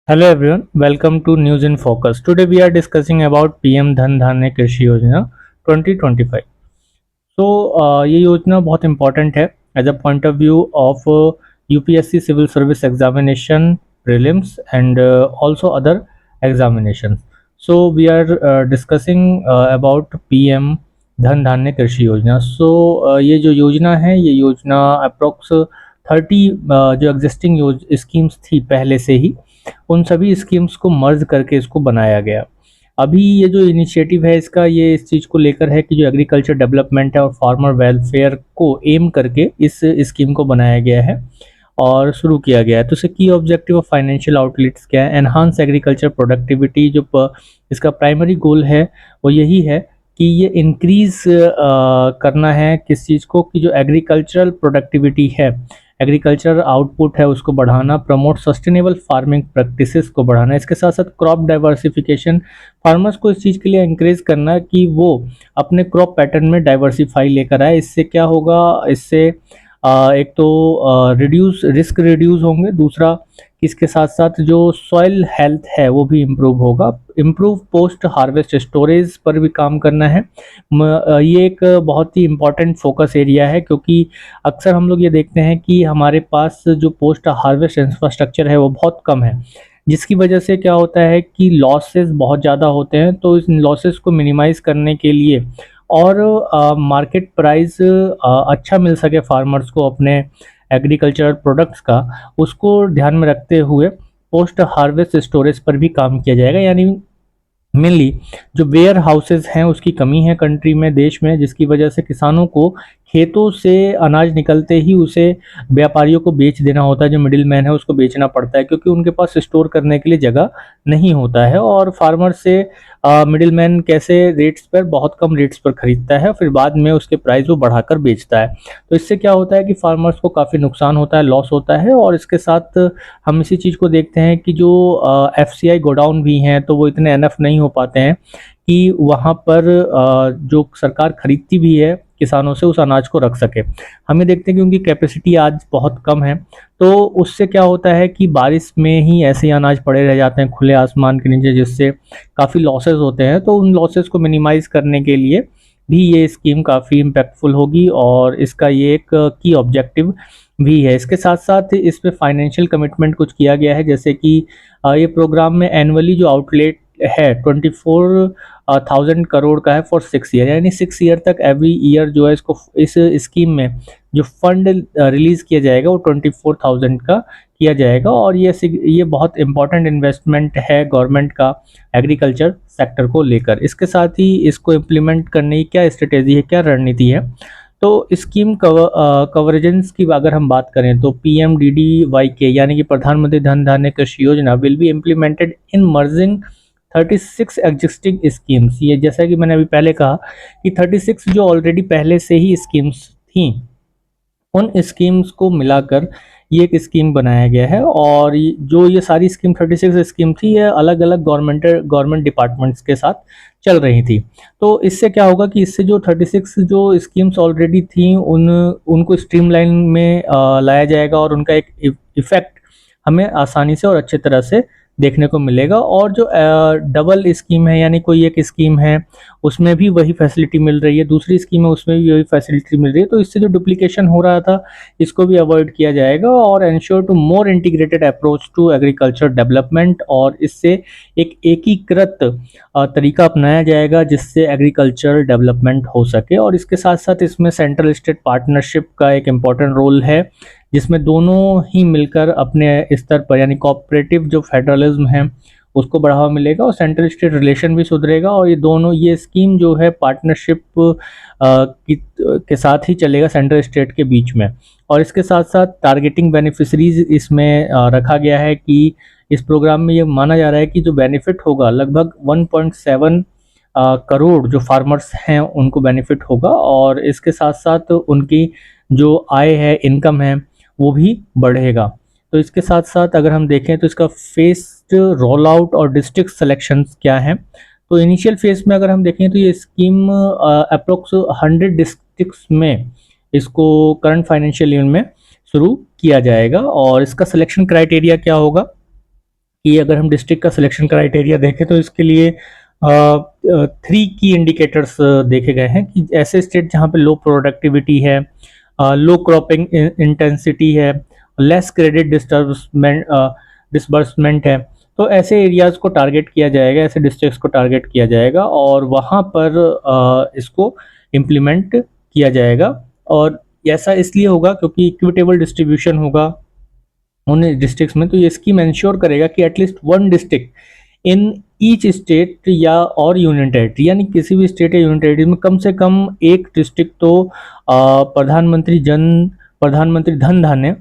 Hello everyone, welcome to News in Focus. Today we are discussing about PM धन धान्य कृषि योजना 2025. ये योजना बहुत इम्पॉर्टेंट है as a point of view of UPSC civil service examination prelims and also other examination. So we are discussing about PM Dhan Dhanya कृषि योजना. ये जो योजना है ये योजना अप्रोक्स 30 जो एग्जिस्टिंग स्कीम्स थी पहले से ही उन सभी स्कीम्स को मर्ज करके इसको बनाया गया. अभी ये जो इनिशिएटिव है इसका ये इस चीज़ को लेकर है कि जो एग्रीकल्चर डेवलपमेंट है और फार्मर वेलफेयर को एम करके इस स्कीम को बनाया गया है और शुरू किया गया है. तो इसका की ऑब्जेक्टिव ऑफ फाइनेंशियल आउटलेट्स क्या है? Enhance agriculture productivity. इसका प्राइमरी गोल है वो यही है कि ये इंक्रीज करना है किस चीज़ को, कि जो एग्रीकल्चरल प्रोडक्टिविटी है, एग्रीकल्चर आउटपुट है उसको बढ़ाना, प्रमोट सस्टेनेबल फार्मिंग प्रैक्टिसेस को बढ़ाना. इसके साथ साथ क्रॉप डाइवर्सिफिकेशन, फार्मर्स को इस चीज़ के लिए इंकरेज करना कि वो अपने क्रॉप पैटर्न में डाइवर्सिफाई लेकर आए. इससे क्या होगा, इससे एक तो रिड्यूस होंगे, दूसरा इसके साथ साथ जो सॉइल हेल्थ है वो भी इम्प्रूव होगा. इम्प्रूव पोस्ट हार्वेस्ट स्टोरेज पर भी काम करना है. ये एक बहुत ही इम्पॉर्टेंट फोकस एरिया है क्योंकि अक्सर हम लोग ये देखते हैं कि हमारे पास जो पोस्ट हार्वेस्ट इंफ्रास्ट्रक्चर है वो बहुत कम है, जिसकी वजह से क्या होता है कि लॉसेस बहुत ज़्यादा होते हैं. तो इस लॉसेस को मिनिमाइज़ करने के लिए और मार्केट प्राइस अच्छा मिल सके फार्मर्स को अपने एग्रीकल्चरल प्रोडक्ट्स का, उसको ध्यान में रखते हुए पोस्ट हार्वेस्ट स्टोरेज पर भी काम किया जाएगा. यानी मेनली जो वेयर हाउसेज हैं उसकी कमी है कंट्री में, देश में, जिसकी वजह से किसानों को खेतों से अनाज निकलते ही उसे व्यापारियों को बेच देना होता है. जो मिडिल मैन है उसको बेचना पड़ता है क्योंकि उनके पास स्टोर करने के लिए जगह नहीं होता है. और फार्मर से मिडिल मैन कैसे रेट्स पर, बहुत कम रेट्स पर खरीदता है, फिर बाद में उसके प्राइस वो बढ़ाकर बेचता है. तो इससे क्या होता है कि फार्मर्स को काफ़ी नुकसान होता है, लॉस होता है. और इसके साथ हम इसी चीज़ को देखते हैं कि जो एफसीआई गोडाउन भी हैं तो वो इतने एनफ नहीं हो पाते हैं कि वहाँ पर जो सरकार खरीदती भी है किसानों से उस अनाज को रख सके. हम ये देखते हैं कि उनकी कैपेसिटी आज बहुत कम है. तो उससे क्या होता है कि बारिश में ही ऐसे ही अनाज पड़े रह जाते हैं खुले आसमान के नीचे, जिससे काफ़ी लॉसेस होते हैं. तो उन लॉसेस को मिनिमाइज़ करने के लिए भी ये स्कीम काफ़ी इम्पैक्टफुल होगी और इसका ये एक की ऑब्जेक्टिव भी है. इसके साथ साथ इसमें फाइनेंशियल कमिटमेंट कुछ किया गया है, जैसे कि ये प्रोग्राम में एनुअली जो आउटलेट है 24,000 करोड़ का है फॉर 6 ईयर. यानी 6 ईयर तक एवरी ईयर जो है इसको इस स्कीम में जो फंड रिलीज किया जाएगा वो 24,000 का किया जाएगा. और ये बहुत इंपॉर्टेंट इन्वेस्टमेंट है गवर्नमेंट का एग्रीकल्चर सेक्टर को लेकर. इसके साथ ही इसको इम्प्लीमेंट करने की क्या स्ट्रेटेजी है, क्या रणनीति है. तो स्कीम कवरेजेंस की अगर हम बात करें तो PMDDYK यानी कि प्रधानमंत्री धन धान्य कृषि योजना will be implemented in merging 36 existing schemes. ये जैसा कि मैंने अभी पहले कहा कि 36 जो ऑलरेडी पहले से ही स्कीम्स थी उन स्कीम्स को मिलाकर ये एक स्कीम बनाया गया है. और जो ये सारी स्कीम 36 स्कीम थी ये अलग अलग गवर्नमेंट डिपार्टमेंट्स के साथ चल रही थी. तो इससे क्या होगा कि इससे जो 36 जो स्कीम्स ऑलरेडी थी उनको स्ट्रीमलाइन में लाया जाएगा और उनका एक इफेक्ट हमें आसानी से और अच्छे तरह से देखने को मिलेगा. और जो डबल स्कीम है, यानी कोई एक स्कीम है उसमें भी वही फैसिलिटी मिल रही है, दूसरी स्कीम है उसमें भी वही फैसिलिटी मिल रही है, तो इससे जो डुप्लीकेशन हो रहा था इसको भी अवॉइड किया जाएगा. और ensure to more integrated approach to agriculture development, और इससे एक एकीकृत तरीका अपनाया जाएगा जिससे एग्रीकल्चर डेवलपमेंट हो सके. और इसके साथ साथ इसमें सेंट्रल स्टेट पार्टनरशिप का एक इम्पॉर्टेंट रोल है, जिसमें दोनों ही मिलकर अपने स्तर पर, यानी कोऑपरेटिव जो फेडरलिज्म है उसको बढ़ावा मिलेगा और सेंट्रल स्टेट रिलेशन भी सुधरेगा. और ये स्कीम जो है पार्टनरशिप के साथ ही चलेगा सेंट्रल स्टेट के बीच में. और इसके साथ साथ टारगेटिंग बेनिफिशरीज इसमें रखा गया है कि इस प्रोग्राम में ये माना जा रहा है कि जो बेनिफिट होगा लगभग 1.7 करोड़ जो फार्मर्स हैं उनको बेनिफिट होगा. और इसके साथ साथ उनकी जो आय है, इनकम है, वो भी बढ़ेगा. तो इसके साथ साथ अगर हम देखें तो इसका फेस्ड रोल आउट और डिस्ट्रिक्ट सिलेक्शंस क्या हैं. तो इनिशियल फेज में अगर हम देखें तो ये स्कीम अप्रोक्स 100 डिस्ट्रिक्ट्स में इसको करंट फाइनेंशियल ईयर में शुरू किया जाएगा. और इसका सिलेक्शन क्राइटेरिया क्या होगा, कि अगर हम डिस्ट्रिक्ट का सिलेक्शन क्राइटेरिया देखें तो इसके लिए 3 की इंडिकेटर्स देखे गए हैं कि ऐसे स्टेट जहाँ पे लो प्रोडक्टिविटी है, लो क्रॉपिंग इंटेंसिटी है, लेस क्रेडिट डिसबर्समेंट है, तो ऐसे एरियाज को टारगेट किया जाएगा, ऐसे डिस्ट्रिक्ट्स को टारगेट किया जाएगा और वहाँ पर इसको इम्प्लीमेंट किया जाएगा। और ऐसा इसलिए होगा क्योंकि इक्विटेबल डिस्ट्रीब्यूशन होगा उन डिस्ट्रिक्ट्स में, तो ये स्कीम इंश्योर करेगा कि at least one district in each state या और यूनियन टेरिटरी, यानी किसी भी स्टेट या यूनियन टेरिटरी में कम से कम एक डिस्ट्रिक्ट तो प्रधानमंत्री धन धान्य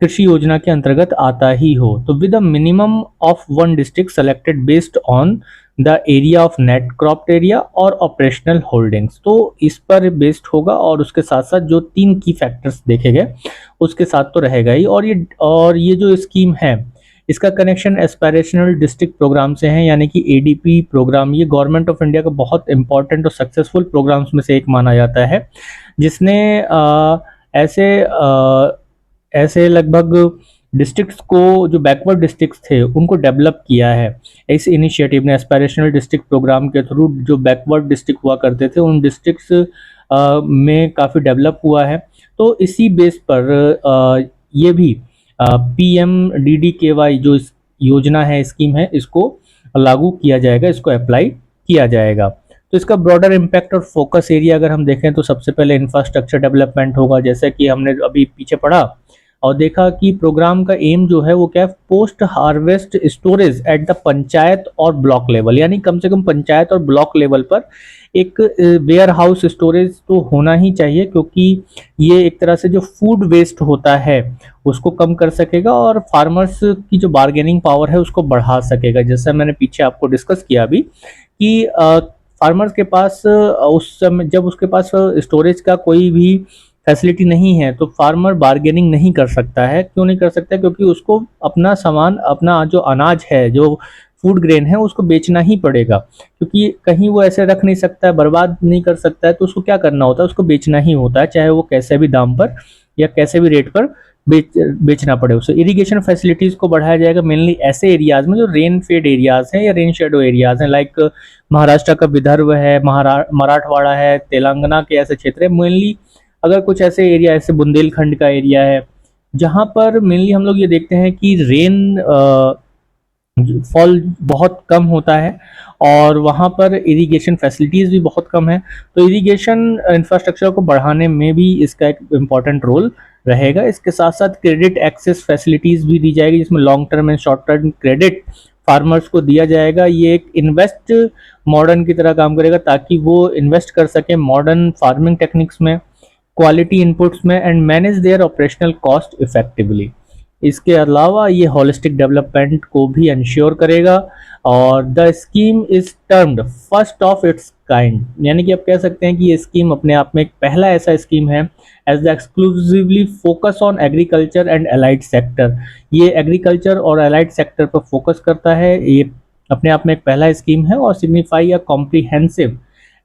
कृषि योजना के अंतर्गत आता ही हो। तो with a minimum of one district selected based on the area of net cropped area और ऑपरेशनल होल्डिंग्स, तो इस पर बेस्ड होगा और उसके साथ साथ जो 3 की फैक्टर्स देखे गए उसके साथ तो रहेगा ही। और ये जो स्कीम है इसका कनेक्शन एस्पिरेशनल डिस्ट्रिक्ट प्रोग्राम से है, यानी कि एडीपी प्रोग्राम। ये गवर्नमेंट ऑफ इंडिया का बहुत इंपॉर्टेंट और सक्सेसफुल प्रोग्राम्स में से एक माना जाता है, जिसने ऐसे लगभग डिस्ट्रिक्ट्स को, जो बैकवर्ड डिस्ट्रिक्ट्स थे उनको डेवलप किया है। इस इनिशिएटिव ने एस्पिरेशनल डिस्ट्रिक्ट प्रोग्राम के थ्रू जो बैकवर्ड डिस्ट्रिक्ट हुआ करते थे उन डिस्ट्रिक्ट्स में काफ़ी डेवलप हुआ है। तो इसी बेस पर ये भी PMDDKY जो योजना है, स्कीम है, इसको लागू किया जाएगा, इसको अप्लाई किया जाएगा। तो इसका ब्रॉडर इम्पैक्ट और फोकस एरिया अगर हम देखें तो सबसे पहले इंफ्रास्ट्रक्चर डेवलपमेंट होगा, जैसे कि हमने अभी पीछे पढ़ा और देखा कि प्रोग्राम का एम जो है वो क्या है, post harvest storage at the panchayat और ब्लॉक लेवल, यानी कम से कम पंचायत और ब्लॉक लेवल पर एक वेयर हाउस स्टोरेज तो होना ही चाहिए, क्योंकि ये एक तरह से जो फूड वेस्ट होता है उसको कम कर सकेगा और फार्मर्स की जो बार्गेनिंग पावर है उसको बढ़ा सकेगा। जैसा मैंने पीछे आपको डिस्कस किया अभी कि फार्मर्स के पास उस समय जब उसके पास स्टोरेज का कोई भी फैसिलिटी नहीं है तो फार्मर बार्गेनिंग नहीं कर सकता है। क्यों नहीं कर सकता? क्योंकि उसको अपना सामान, अपना जो अनाज है, जो फूड ग्रेन है, उसको बेचना ही पड़ेगा, क्योंकि कहीं वो ऐसे रख नहीं सकता है, बर्बाद नहीं कर सकता है, तो उसको क्या करना होता है, उसको बेचना ही होता है, चाहे वो कैसे भी दाम पर या कैसे भी रेट पर बेचना पड़े उसे। इरिगेशन फैसिलिटीज़ को बढ़ाया जाएगा मेनली ऐसे एरियाज में जो रेन फेड एरियाज हैं या रेन शेडो एरियाज हैं, लाइक महाराष्ट्र का विदर्भ है, मराठवाड़ा है, तेलंगाना के ऐसे क्षेत्र है। मेनली अगर कुछ ऐसे एरिया, ऐसे बुंदेलखंड का एरिया है जहाँ पर मेनली हम लोग ये देखते हैं कि रेन फॉल बहुत कम होता है और वहाँ पर इरिगेशन फैसिलिटीज़ भी बहुत कम है, तो इरिगेशन इंफ्रास्ट्रक्चर को बढ़ाने में भी इसका एक इम्पॉर्टेंट रोल रहेगा। इसके साथ साथ क्रेडिट एक्सेस फैसिलिटीज़ भी दी जाएगी, जिसमें long term and short term credit farmers को दिया जाएगा। ये एक इन्वेस्ट मॉडर्न की तरह काम करेगा ताकि वो इन्वेस्ट कर सके मॉडर्न फार्मिंग टेक्निक्स में, क्वालिटी इनपुट्स में and manage there operational cost effectively. इसके अलावा ये होलिस्टिक डेवलपमेंट को भी इंश्योर करेगा और the scheme is termed first of its kind, यानी कि आप कह सकते हैं कि ये स्कीम अपने आप में एक पहला ऐसा स्कीम है as the exclusively focus on agriculture and allied sector. ये एग्रीकल्चर और एलाइड सेक्टर पर फोकस करता है, ये अपने आप में एक पहला स्कीम है और signify a comprehensive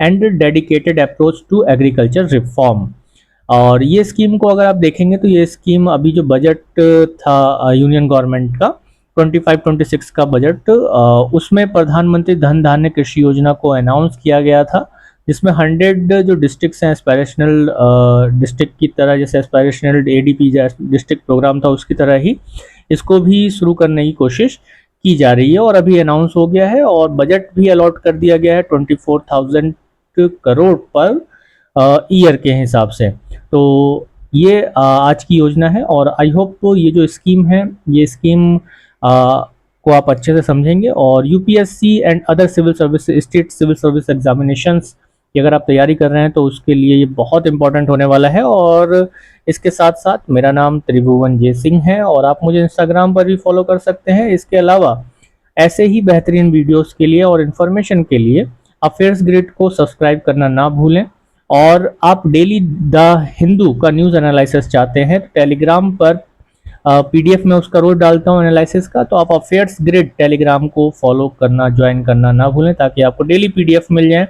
and dedicated approach to agriculture reform. और ये स्कीम को अगर आप देखेंगे तो ये स्कीम अभी जो बजट था यूनियन गवर्नमेंट का 25-26 का बजट, उसमें प्रधानमंत्री धन धान्य कृषि योजना को अनाउंस किया गया था, जिसमें 100 जो डिस्ट्रिक्ट्स हैं एस्पायरेशनल डिस्ट्रिक्ट की तरह, जैसे एस्पायरेशनल ADP डिस्ट्रिक्ट प्रोग्राम था उसकी तरह ही इसको भी शुरू करने की कोशिश की जा रही है और अभी अनाउंस हो गया है और बजट भी अलॉट कर दिया गया है 24,000 करोड़ पर ईयर के हिसाब से। तो ये आज की योजना है और आई होप ये जो स्कीम है, ये स्कीम को आप अच्छे से समझेंगे और UPSC and other civil service, state civil service examinations की अगर आप तैयारी कर रहे हैं तो उसके लिए ये बहुत इंपॉर्टेंट होने वाला है। और इसके साथ साथ मेरा नाम त्रिभुवन जय सिंह है और आप मुझे इंस्टाग्राम पर भी फॉलो कर सकते हैं। इसके अलावा ऐसे ही बेहतरीन वीडियोज़ के लिए और इन्फॉर्मेशन के लिए अफेयर्स ग्रिड को सब्सक्राइब करना ना भूलें। और आप डेली द हिंदू का न्यूज़ एनालिसिस चाहते हैं तो टेलीग्राम पर PDF में उसका रोज डालता हूँ एनालिसिस का, तो आप अफेयर्स ग्रिड टेलीग्राम को फॉलो करना, ज्वाइन करना ना भूलें ताकि आपको डेली PDF मिल जाए।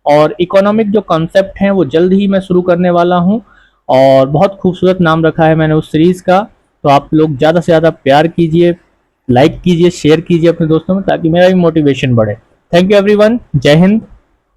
और इकोनॉमिक जो कॉन्सेप्ट हैं वो जल्द ही मैं शुरू करने वाला हूँ और बहुत खूबसूरत नाम रखा है मैंने उस सीरीज़ का, तो आप लोग ज़्यादा से ज़्यादा प्यार कीजिए लाइक कीजिए, शेयर कीजिए अपने दोस्तों में, ताकि मेरा भी मोटिवेशन बढ़े। थैंक यू एवरीवन, जय हिंद।